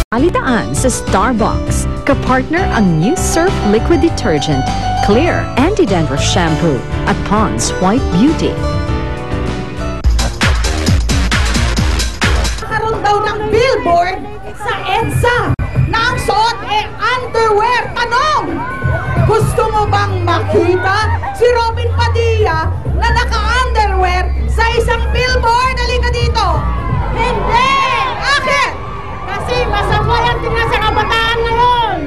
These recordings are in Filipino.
Alitaan sa Starbucks. Kapartner ang new Surf Liquid Detergent, Clear Anti-Dandruff Shampoo at Pond's White Beauty. Karoon daw ng billboard sa EDSA na ang suot underwear. Tanong, gusto mo bang makita si Robin Padilla na naka-underwear sa isang billboard? Halika dito. Hindi! Bakit? Kasi masagwa yan tingnan sa kabataan ngayon.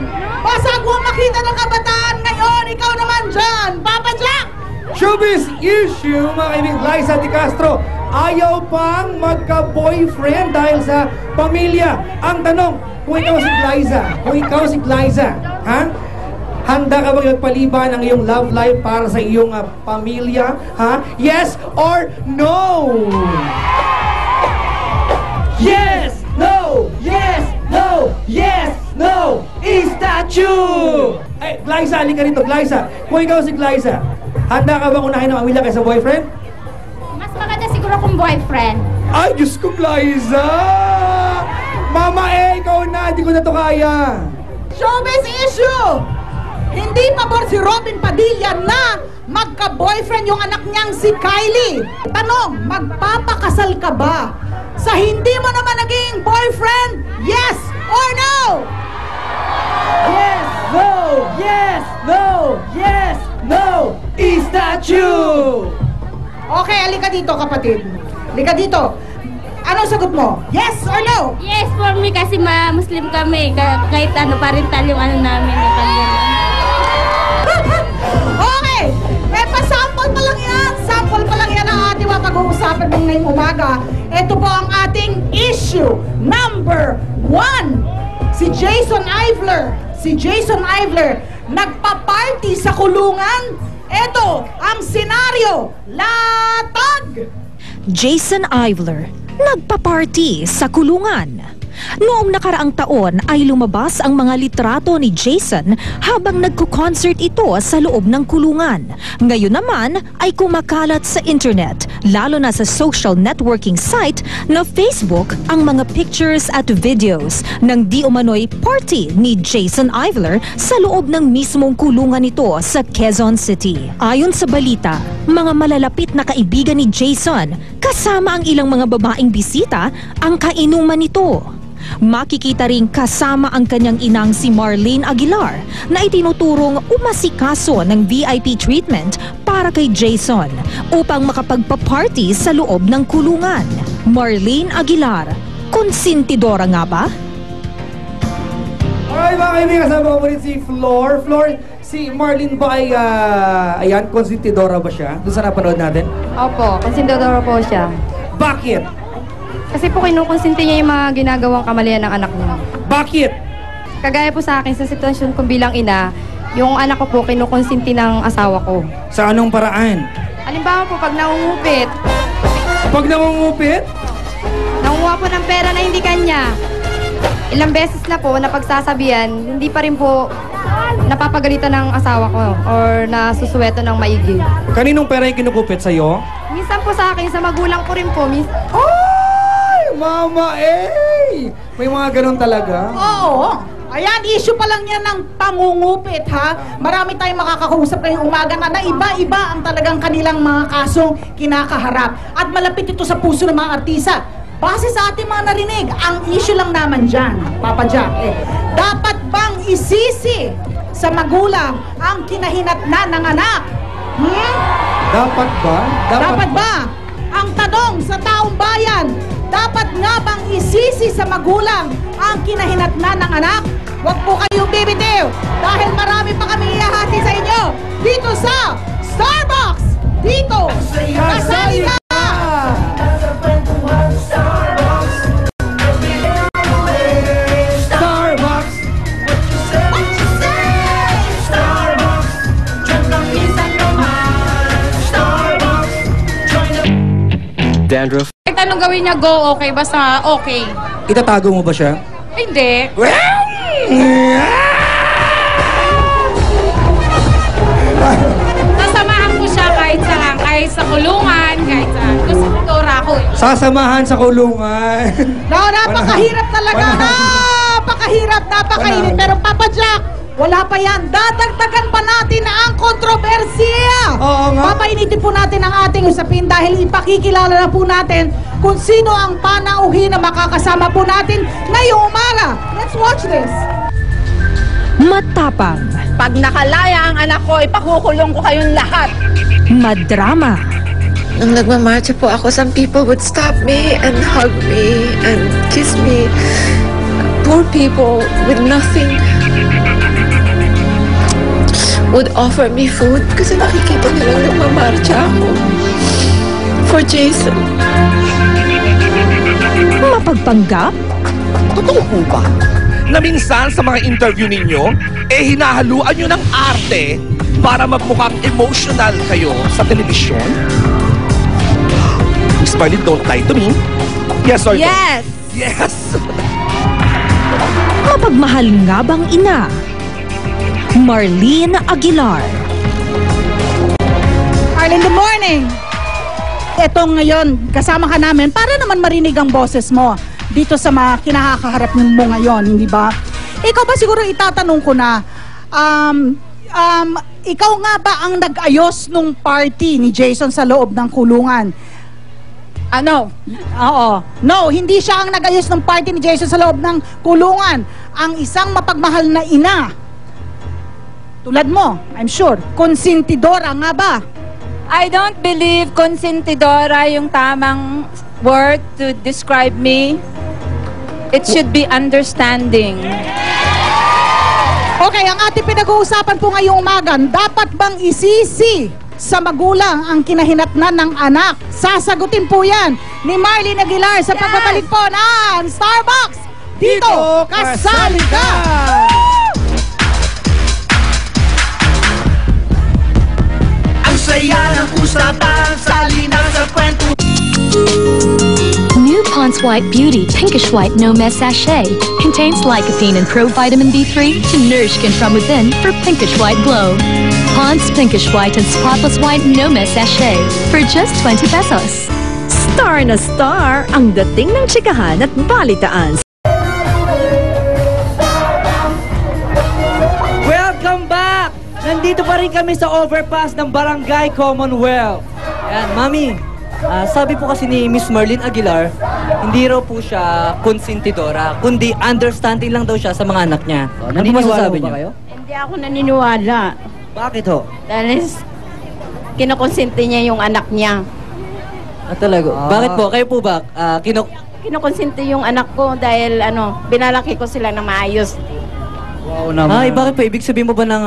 Masagwa makita ng kabataan ngayon. Ikaw naman dyan, Papa Jack! Showbiz issue, mga kaibigan. Glyza De Castro, ayaw pang magka-boyfriend dahil sa pamilya. Ang tanong, kung ikaw si Glyza, ha? Handa ka bang magpaliban ang iyong love life para sa iyong pamilya? Ha? Yes or no? Yes! No! Yes! No! Yes! No! Is that true? Ay, Glyza, halika rito, Glyza. Kung ikaw si Glyza, handa ka bang unahin ang pamilya kaysa boyfriend? Mas maganda siguro kung boyfriend. Ay, Diyos ko, Glyza! Mama, ikaw na! Hindi ko na to kaya! Showbiz issue! Hindi pabor si Robin Padilla na magka-boyfriend yung anak niyang si Kylie. Tanong, magpapakasal ka ba sa hindi mo naman naging boyfriend? Yes or no? Yes! No! Yes! No! Yes! No! Is that true? Okay, alika dito kapatid. Alika dito. Anong sagot mo? Yes or no? Yes, for me kasi Muslim kami. Kahit ano, parental yung ano namin. Yung Okay! Sample pa lang yan. Sample pa lang yan ang ating pag-uusapan ng ngayong umaga. Ito po ang ating issue number 1. Si Jason Ivler nagpa-party sa kulungan. Ito ang senaryo. Latag! Jason Ivler nagpa-party sa kulungan. Noong nakaraang taon ay lumabas ang mga litrato ni Jason habang nagko-concert ito sa loob ng kulungan. Ngayon naman ay kumakalat sa internet, lalo na sa social networking site na Facebook, ang mga pictures at videos ng di umano'y party ni Jason Ivler sa loob ng mismong kulungan nito sa Quezon City. Ayon sa balita, mga malalapit na kaibigan ni Jason kasama ang ilang mga babaeng bisita ang kainuman nito. Makikita ring kasama ang kanyang inang si Marlene Aguilar na itinuturong umasikaso ng VIP treatment para kay Jason upang makapagpa-party sa loob ng kulungan. Marlene Aguilar, konsentidora nga ba? Alright mga kaibigan, kasama ko rin si Flor. Flor, si Marlene ba ay, ayan, konsentidora ba siya? Doon sa napanood natin? Opo, konsentidora po siya. Bakit? Kasi po kinukonsinti niya yung mga ginagawang kamalian ng anak niya. Bakit? Kagaya po sa akin, sa sitwasyon ko bilang ina, yung anak ko po kinukonsinti ng asawa ko. Sa anong paraan? Halimbawa po, pag nangungupit, Pag nangungupit? nanguha po ng pera na hindi kanya, ilang beses na po napagsasabihan, hindi pa rin po napapagalitan ng asawa ko or nasusuweto ng maigi. Kaninong pera yung kinukupit sa'yo? Minsan po sa akin, sa magulang ko rin po, Mama, may mga ganun talaga. Oo. Ayan, issue pa lang yan ng pangungupit, ha? Marami tayong makakausap ngayong umaga na iba-iba ang talagang kanilang mga kasong kinakaharap. At malapit ito sa puso ng mga artista. Base sa ating mga narinig, ang issue lang naman dyan, Papa Jack, dapat bang isisi sa magulang ang kinahinatnan ng anak? Dapat ba? Dapat ba? Ang tanong sa taong bayan, dapat nga bang isisi sa magulang ang kinahinatnan ng anak? Huwag po kayong bibitiw dahil marami pa kami ihahati sa inyo dito sa Starbucks! Dito! Kasali ka! Starbucks! Dandruff. Kahit anong gawin niya, go, okay, basta okay. Itatago mo ba siya? Hindi. Sasamahan ko siya kahit sa kulungan, kahit saan. Gusto ko dora ako eh. Sasamahan sa kulungan. Napakahirap talaga! Napakahirap! napakahirap, napakainit. Pero Papa Jack, wala pa yan. Dadagdagan pa natin ang kontrobersiya. Oo nga. Papainitin po natin ang ating usapin dahil ipakikilala na po natin kung sino ang panauhin na makakasama po natin ngayong umaga. Let's watch this. Matapang, Pag nakalaya ang anak ko, ipakukulong ko kayong lahat. madrama, Nung nagmamarcha po ako, some people would stop me and hug me and kiss me. Poor people with nothing would offer me food kasi nakikita nilang nagmamarcha ako for Jason. mapagpanggap, Totoo po ba na minsan sa mga interview ninyo, hinahaluan nyo ng arte para magmukhang emotional kayo sa telebisyon? Miss Marlene, don't lie to me. Yes or no? Yes! Yes! mapagmahal nga bang ina? Marlene Aguilar. Arlene, good morning. Ito ngayon, kasama ka namin para naman marinig ang boses mo dito sa mga kinakaharap mo ngayon, hindi ba? Ikaw ba siguro itatanong ko na, ikaw nga ba ang nag-ayos nung party ni Jason sa loob ng kulungan? Ano? Oo. No, hindi siya ang nag-ayos ng party ni Jason sa loob ng kulungan. Ang isang mapagmahal na ina, tulad mo, I'm sure, konsentidora nga ba? I don't believe konsentidora yung tamang word to describe me. It should be understanding. Okay, ang ating pinag-uusapan po ngayong umaga, dapat bang isisi sa magulang ang kinahinatnan ng anak? Sasagutin po yan ni Marlene Aguilar sa pagbabalik po ng Starbucks. Dito, kasali ka! Ang saya ng usapan, salina sa kwento. New Pond's White Beauty Pinkish White No Mess Sachet contains lycopene and provitamin B3 to nourish skin from within for pinkish white glow. Pond's Pinkish White and Spotless White No Mess Sachet for just 20 pesos. Star na star ang dating ng tsikahan at balitaan. Welcome back! Nandito pa rin kami sa overpass ng Barangay Commonwealth. Ayan, Mami, sabi po kasi ni Miss Marlene Aguilar, hindi raw po siya konsentidora, kundi understanding lang daw siya sa mga anak niya. Ano po masasabi niyo? Kayo? Hindi ako naniniwala. Bakit ho? Dahil kinukonsente niya yung anak niya. Talaga? Bakit po? Kayo po ba? Kinukonsente yung anak ko dahil binalaki ko sila na maayos. Wow naman. Ay, bakit po? Ibig sabihin mo ba ng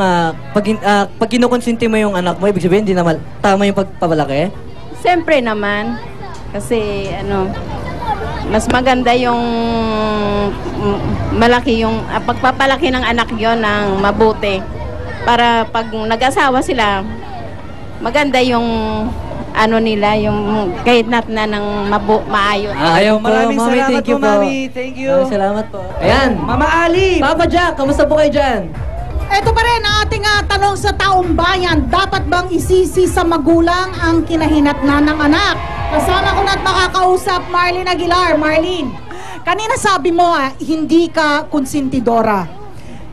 pag kinukonsente mo yung anak mo, ibig sabihin hindi naman tama yung pagpapalaki? Siyempre naman. Kasi mas maganda yung malaki yung pagpapalaki ng anak yon ng mabuti. Para pag nag-asawa sila, maganda yung nila, yung kahit na ng maayos. Ayaw po, Mami, thank you po. Mami, thank you. Salamat po. Ayan, Mama Ali, Papa Jack, kamusta po kayo dyan? Ito pa rin ang ating tanong sa taong bayan. Dapat bang isisi sa magulang ang kinahinatnan ng anak? Kasama ko na at makakausap Marlene Aguilar. Marlene, kanina sabi mo hindi ka konsentidora.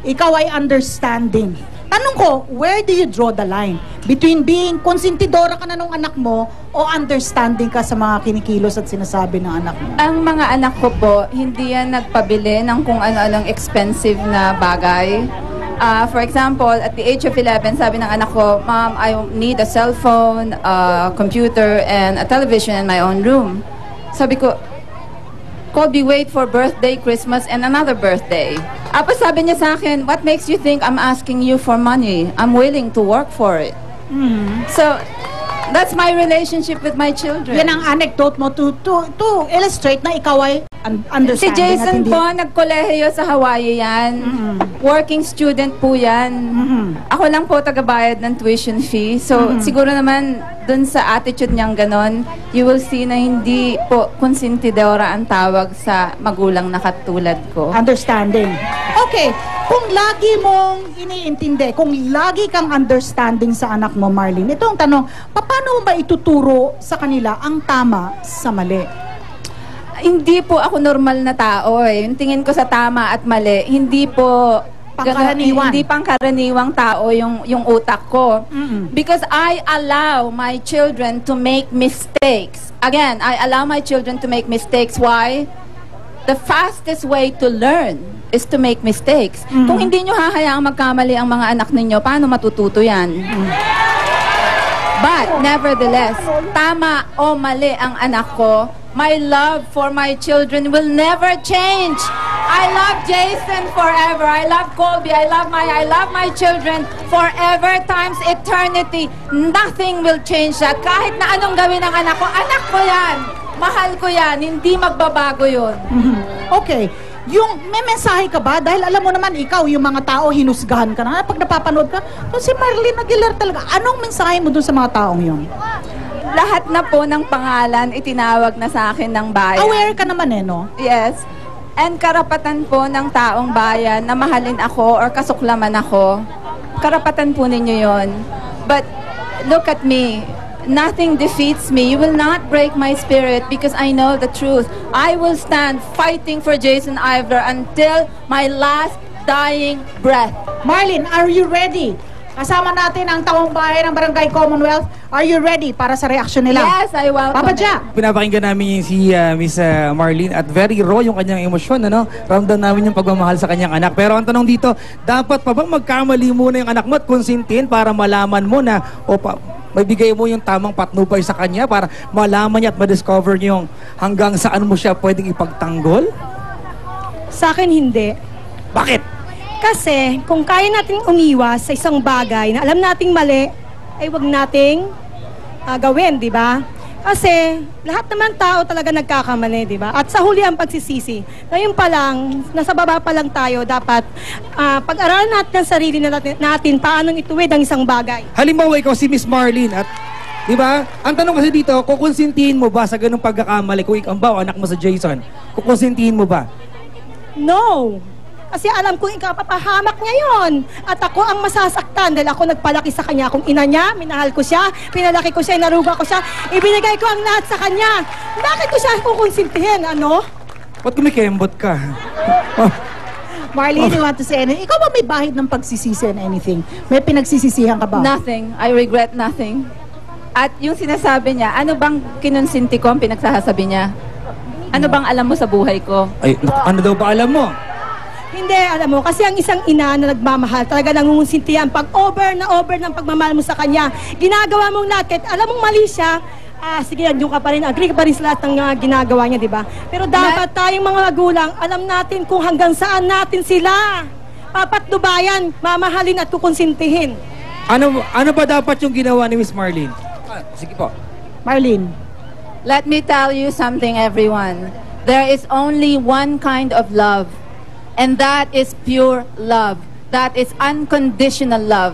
Ikaw ay understanding. Tanong ko, where do you draw the line? Between being konsentidora ka na ng anak mo o understanding ka sa mga kinikilos at sinasabi ng anak mo? Ang mga anak ko po, hindi yan nagpabili ng kung ano-anong expensive na bagay. For example, at the age of 11, sabi ng anak ko, Mom, I need a cell phone, a computer, and a television in my own room. Sabi ko, Colby, wait for birthday, Christmas, and another birthday. Tapos sabi niya sa akin, what makes you think I'm asking you for money? I'm willing to work for it. So, that's my relationship with my children. Yan ang anecdote mo to illustrate na ikaw ay understanding. Si Jason po, nagkolehiyo sa Hawaii yan. Working student po yan. Ako lang po tagabayad ng tuition fee. So, siguro naman, dun sa attitude niyang ganon, you will see na hindi po konsentidora ang tawag sa magulang na katulad ko. Understanding. Okay, kung lagi mong iniintindi, kung lagi kang understanding sa anak mo, Marlene, ito ang tanong, paano mo ba ituturo sa kanila ang tama sa mali? Hindi po ako normal na tao eh. Yung tingin ko sa tama at mali, hindi po Pangkaraniwan. Hindi pangkaraniwang tao yung utak ko. Because I allow my children to make mistakes. Again, I allow my children to make mistakes. Why? The fastest way to learn is to make mistakes. Kung hindi nyo hahayaang magkamali ang mga anak ninyo, paano matututo yan? But, nevertheless, tama o mali ang anak ko, my love for my children will never change. I love Jason forever. I love Colby. I love my children forever times eternity. Nothing will change that. Kahit na anong gawin ng anak ko yan. Mahal ko yan. Hindi magbabago yun. Okay. Yung may mensahe ka ba? Dahil alam mo naman ikaw, yung mga tao, hinusgahan ka na. Pag napapanood ka, si Marlene Aguilar talaga. Anong mensahe mo dun sa mga taong yun? Lahat na po ng pangalan itinawag na sa akin ng bayan. Aware ka naman eh, no? Yes. And karapatan po ng taong bayan na mahalin ako or kasuklaman ako. Karapatan po ninyo yon. But look at me. Nothing defeats me. You will not break my spirit because I know the truth. I will stand fighting for Jason Ivler until my last dying breath. Marlene, are you ready? Kasama natin ang taong bayan ng Barangay Commonwealth. Are you ready para sa reaksyon nila? Yes, I welcome Papa Jack. Pinapakinggan namin si Miss Marlene at very raw yung kanyang emosyon, ano? Ramdam namin yung pagmamahal sa kanyang anak. Pero ang tanong dito, dapat pa bang magkamali muna yung anak mo at konsintin para malaman mo na may bigay mo yung tamang patnubay sa kanya para malaman niya at ma-discover niyo yung hanggang saan mo siya pwedeng ipagtanggol? Sa akin, hindi. Bakit? Kasi kung kaya nating umiwas sa isang bagay na alam nating mali, ay wag nating gawin, di ba? Kasi lahat naman tao talaga nagkakamali, di ba? At sa huli ang pagsisisi. Ngayon pa lang, nasa baba pa lang tayo, dapat pag-aralan natin ang sarili natin paano ituwid ang isang bagay. Halimbawa, ikaw si Miss Marlene at di ba? Ang tanong kasi dito, kukonsintihin mo ba sa ganung pagkakamali kung ikaw anak mo sa Jason? Kukonsintihin mo ba? No! Kasi alam kong ikapapahamak niya yon. At ako ang masasaktan dahil ako nagpalaki sa kanya. Kung ina niya, minahal ko siya, pinalaki ko siya, inaruga ko siya, ibinigay ko ang lahat sa kanya. Bakit ko siya kukonsintihin, ano? Ba't kumikembot ka? Marlene, you want to say anything? Ikaw ba may bahid ng pagsisisi and anything? May pinagsisisihan ka ba? Nothing. I regret nothing. At yung sinasabi niya, ano bang kinonsinti ko ang pinagsasabi niya? Ano bang alam mo sa buhay ko? Ay, ano daw ba alam mo? Hindi, alam mo, kasi ang isang ina na nagmamahal, talaga nangungusintihan pag over ng pagmamahal mo sa kanya. Ginagawa mong lahat, kahit alam mong mali siya, sige, andun ka pa rin, agree ka pa rin sa lahat ng ginagawa niya, di ba? Pero dapat tayong mga magulang, alam natin kung hanggang saan natin sila papatnubayan, mamahalin at kukonsintihin. Ano ba dapat yung ginawa ni Miss Marlene? Sige po. Marlene. Let me tell you something, everyone. There is only one kind of love. And that is pure love. That is unconditional love.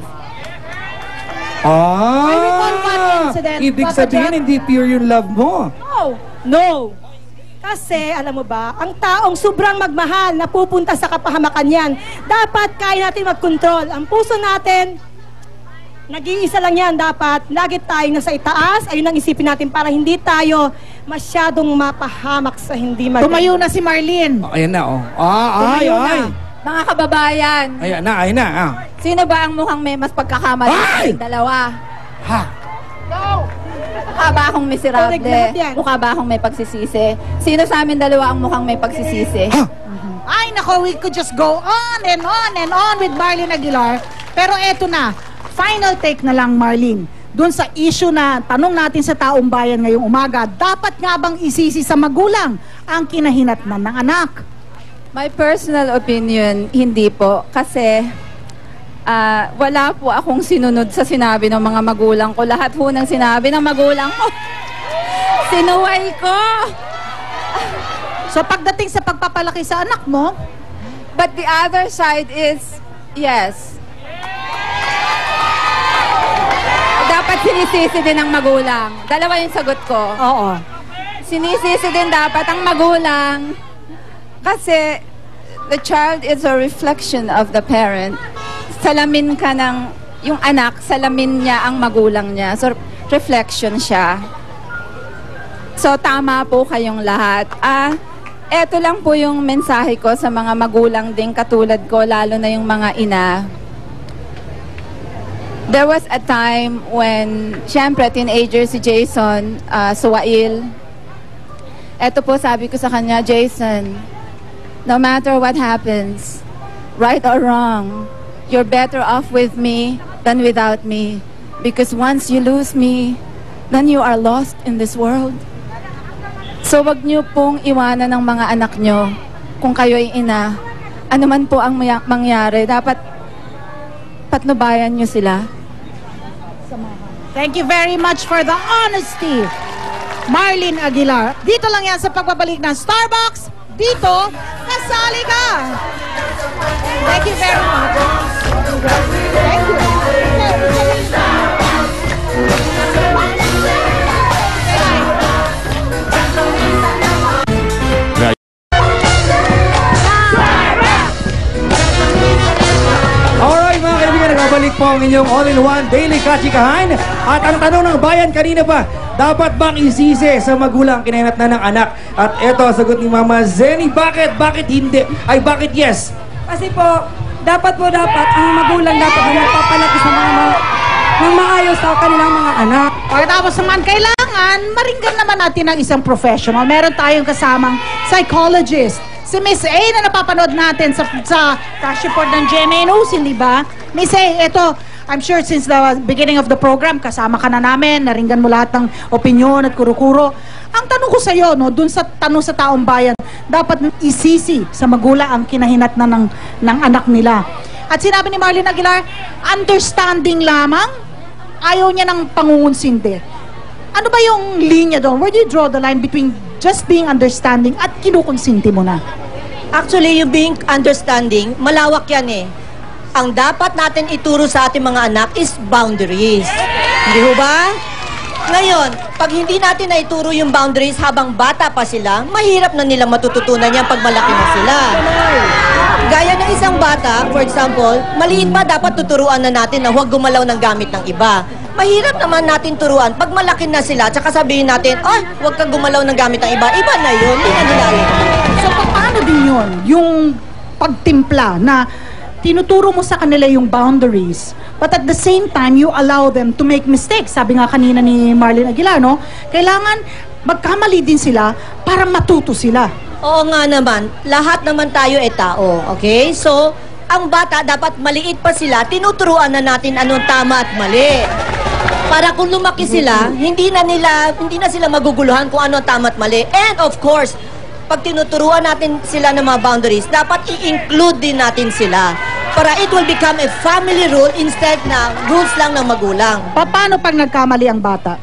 Ibig sabihin, hindi pure yung love mo. No. Kasi, alam mo ba, ang taong sobrang magmahal na pupunta sa kapahamakan yan, dapat kaya natin mag-control. Ang puso natin, nag-iisa lang yan. Dapat lagi tayong nasa itaas. Ayun ang isipin natin para hindi tayo masyadong mapahamak sa hindi maganda. Tumayo na si Marlene. Ayan na, oh. Tumayo na. Mga kababayan. Ayan na. Sino ba ang mukhang may mas pagkakamali sa dalawa? Mukha ba akong miserable? Mukha ba akong may pagsisisi? Sino sa amin dalawa ang mukhang may pagsisisi? Ay, nako, we could just go on and on and on with Marlene Aguilar. Pero eto na, final take na lang, Marlene. Doon sa issue na tanong natin sa taong bayan ngayong umaga, dapat nga bang isisi sa magulang ang kinahinatnan ng anak? My personal opinion, hindi po. Kasi wala po akong sinunod sa sinabi ng mga magulang ko. Lahat po ng sinabi ng magulang ko, sinuway ko. So pagdating sa pagpapalaki sa anak mo, but the other side is, yes. Dapat sinisisi din ng magulang. Dalawa yung sagot ko. Oo. Sinisisi din dapat ang magulang. Kasi the child is a reflection of the parent. Salamin ka ng, yung anak, salamin niya ang magulang niya. So, reflection siya. So, tama po kayong lahat. Eto lang po yung mensahe ko sa mga magulang din katulad ko, lalo na yung mga ina. There was a time when, syempre, teenager si Jason, Suwail. Eto po, sabi ko sa kanya, Jason, no matter what happens, right or wrong, you're better off with me than without me. Because once you lose me, then you are lost in this world. So wag niyo pong iwanan ng mga anak niyo kung kayo'y ina. Ano man po ang mangyari, dapat patnubayan niyo sila. Thank you very much for the honesty, Marlene Aguilar. Dito lang yan sa pagbabalik ng Starbucks. Dito, kasali ka! Thank you very much. Thank you. Alright mga kaibigan, nagbabalik po ang inyong all-in-one daily kachikahan. At ang tanong ng bayan kanina pa, dapat bang isisi sa magulang kinahinat na ng anak? At eto, sagot ni Mama Zenny, bakit? Bakit hindi? Ay, bakit yes? Kasi po, dapat ang magulang dapat ang magpapalaki sa mga ng maayos sa kanilang mga anak. Pagkatapos naman, kailangan maringgan naman natin ng isang professional. Meron tayong kasamang psychologist. Si Miss A na napapanood natin sa crash report ng GMA News, di ba? Miss A, ito, I'm sure since the beginning of the program, kasama ka na namin, naringgan mo lahat ng opinyon at kuro-kuro. Ang tanong ko sa iyo, no, dun sa tanong sa taong bayan, dapat isisi sa magulang ang kinahinat na ng anak nila. At sinabi ni Marlene Aguilar, understanding lamang, ayaw niya ng pangungunsinte. Ano ba yung linya doon? Where do you draw the line between just being understanding at kinukonsinti mo na? Actually, yung being understanding, malawak yan eh. Ang dapat natin ituro sa ating mga anak is boundaries. Hindi ho ba? Ngayon, pag hindi natin naituro yung boundaries habang bata pa sila, mahirap na nila matututunan yan pag malaki na sila. Gaya ng isang bata, for example, maliit pa dapat tuturuan na natin na huwag gumalaw ng gamit ng iba. Mahirap naman natin turuan pag malaki na sila, tsaka sabihin natin, ay, huwag kang gumalaw ng gamit ng iba. Iba na yun, hindi na nila alam. So, paano din yun? Yung pagtimpla na tinuturo mo sa kanila yung boundaries, but at the same time, you allow them to make mistakes. Sabi nga kanina ni Marlene Aguilar, no? Kailangan magkamali din sila para matuto sila. Oo nga naman, lahat naman tayo ay tao, okay? So, ang bata dapat maliit pa sila, tinuturuan na natin anong tama at mali. Para kung lumaki sila, hindi na sila maguguluhan kung ano tama at mali. And of course, pag tinuturuan natin sila ng mga boundaries, dapat i-include din natin sila. Para it will become a family rule instead na rules lang ng magulang. Paano pag nagkamali ang bata?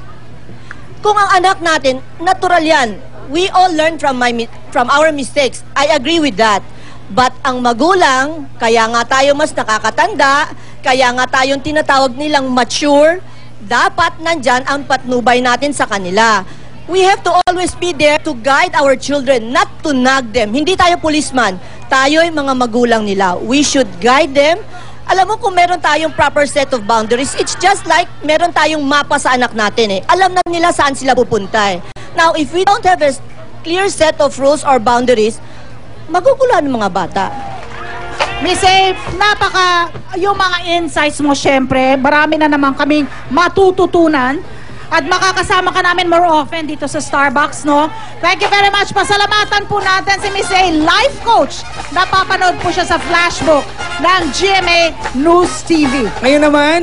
Kung ang anak natin, natural yan. We all learn from our mistakes. I agree with that. But ang magulang, kaya nga tayo mas nakakatanda, kaya nga tayong tinatawag nilang mature, dapat nandyan ang patnubay natin sa kanila. We have to always be there to guide our children, not to nag them. Hindi tayo policeman. Tayo'y mga magulang nila. We should guide them. Alam mo, kung meron tayong proper set of boundaries, it's just like meron tayong mapa sa anak natin eh. Alam na nila saan sila pupunta eh. Now, if we don't have a clear set of rules or boundaries, maguguluhan ng mga bata. Miss A, yung mga insights mo, syempre, marami na naman kaming matututunan at makakasama ka namin more often dito sa Starbucks, no? Thank you very much. Pasalamatan po natin si Miss A, life coach. Napapanood po siya sa flashbook ng GMA News TV. Ngayon naman,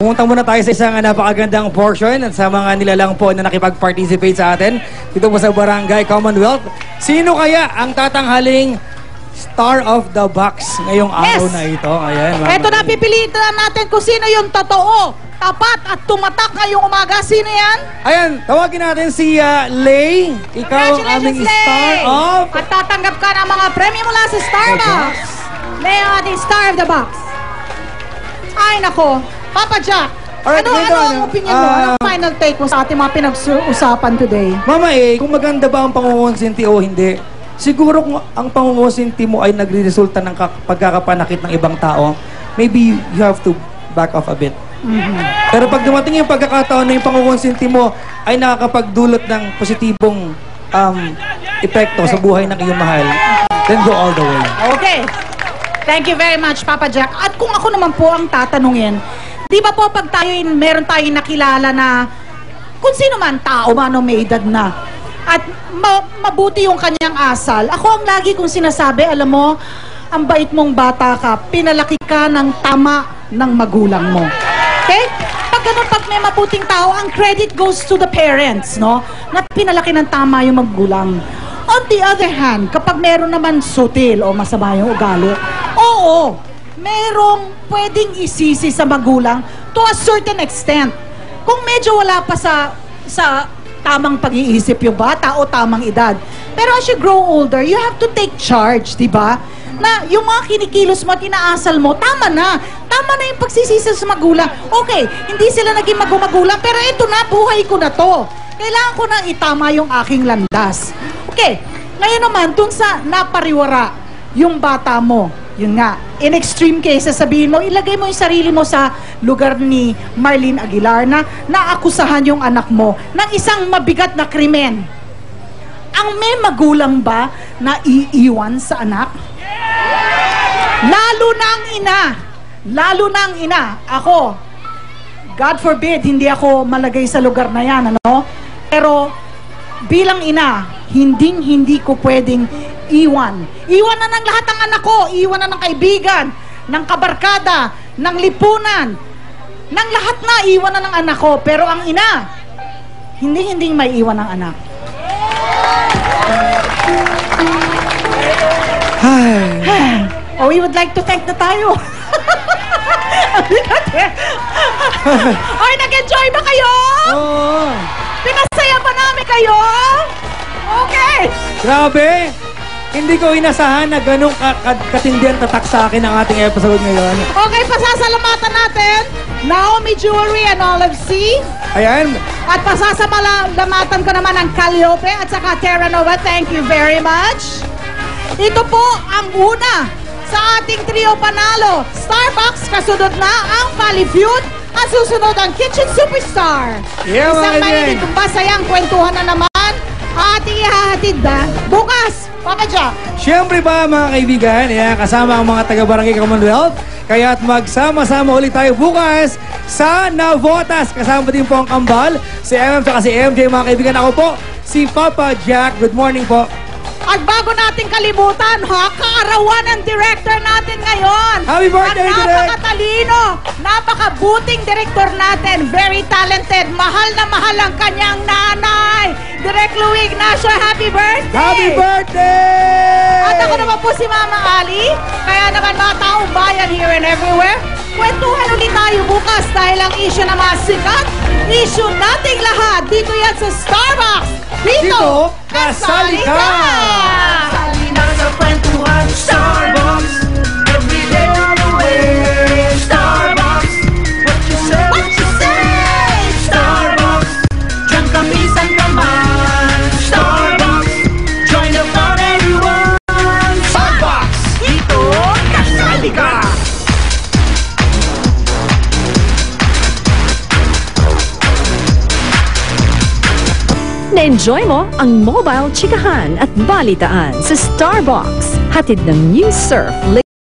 pumunta muna tayo sa isang napakagandang portion at sa mga nilalang po na nakipag-participate sa atin dito po sa Barangay Commonwealth. Sino kaya ang tatanghaling Star of the Box ngayong araw na ito? Ayan, eto na, pipiliin natin kung sino yung totoo, tapat at tumatak ngayong umaga. Sino yan? Ayan, tawagin natin si Lay. Ikaw ang aming Star of... At tatanggap ka ng mga premyo mula sa Starbucks. Lay ang ating Star of the Box. Ay, nako. Papa Jack, alright, ano ang opinion mo? Ano ang final take mo sa ating mga pinag-usapan today? Mama kung maganda ba ang pangungonsinti o hindi, siguro kung ang pangungonsinti mo ay nagre-resulta ng pagkakapanakit ng ibang tao, maybe you have to back off a bit. Pero pag dumating yung pagkakataon na yung pangungonsinti mo ay nakakapagdulot ng positibong epekto sa buhay ng iyong mahal, then go all the way. Okay. Thank you very much, Papa Jack. At kung ako naman po ang tatanungin, di ba po pag meron tayong nakilala na kung sino man tao man o may edad na at mabuti yung kanyang asal, ako ang lagi kong sinasabi, alam mo, ang bait mong bata ka, pinalaki ka ng tama ng magulang mo. Okay? Pag ganun, pag may mabuting tao, ang credit goes to the parents, no? Na pinalaki ng tama yung magulang. On the other hand, kapag meron naman sutil o masama yung ugali, oo, merong pwedeng isisi sa magulang to a certain extent. Kung medyo wala pa sa tamang pag-iisip yung bata o tamang edad. Pero as you grow older, you have to take charge, di ba? Na yung mga kinikilos mo at inaasal mo, tama na. Tama na yung pagsisisi sa magulang. Okay, hindi sila naging magulang, pero ito na, buhay ko na to. Kailangan ko nang itama yung aking landas. Okay, ngayon naman, dun sa napariwara yung bata mo, yun nga, in extreme cases, sabihin mo, ilagay mo yung sarili mo sa lugar ni Marlene Aguilar na naakusahan yung anak mo ng isang mabigat na krimen. Ang may magulang ba na iiwan sa anak? Lalo na ang ina. Ako, God forbid, hindi ako malagay sa lugar na yan, ano? Pero, bilang ina, hindi ko pwedeng iwan. Iwan na ng lahat ng anak ko. Iwan na ng kaibigan, ng kabarkada, ng lipunan. Ng lahat na, iwan na ng anak ko. Pero ang ina, hindi may iwan ng anak. Oh, we would like to thank na tayo. Ay, nag-enjoy ba kayo? Oo. Pinasaya ba namin kayo? Okay. Grabe! Hindi ko inasahan na ganong katindihan tatak sa akin ang ating episode ngayon. Okay, pasasalamatan natin Naomi Jewelry and Olive C. Ayan. At pasasalamatan ko naman ang Calliope at saka Terra Nova. Thank you very much. Ito po ang una sa ating trio panalo. Starbucks, kasunod na ang Valley Feud. At susunod ang Kitchen Superstar. Yeah, isang mainit masayang kwentuhan na naman ating ihahatid na bukas. Papa Jack. Siyempre ba mga kaibigan, kasama ang mga taga-Barangay Commonwealth. Kaya't magsama-sama ulit tayo bukas sa Navotas. Kasama din po ang kambal, si MM at si MJ mga kaibigan. Ako po, si Papa Jack. Good morning po. At bago natin kalimutan, kaarawan ng director natin ngayon. Happy birthday, Direk! Napakatalino, napakabuting director natin. Very talented, mahal na mahal ang kanyang nanay. Direk Louie Ignacio, happy birthday! Happy birthday! At ako naman po si Mama Ali. Kaya naman mga taong bayan here and everywhere, kwentuhan ulit tayo bukas dahil ang issue na mga sikat, issue nating lahat. Dito yan sa Starbucks. Dito, kasali ka! Kasali na sa kwentuhan, Starbucks. Every day on the way, Starbucks. What you say, what you say, Starbucks. Diyan kami sa naman, Starbucks. Join the fun, everyone. Starbucks, dito, kasali ka! Na-enjoy mo ang mobile chikahan at balitaan sa Starbucks. Hatid ng New Surf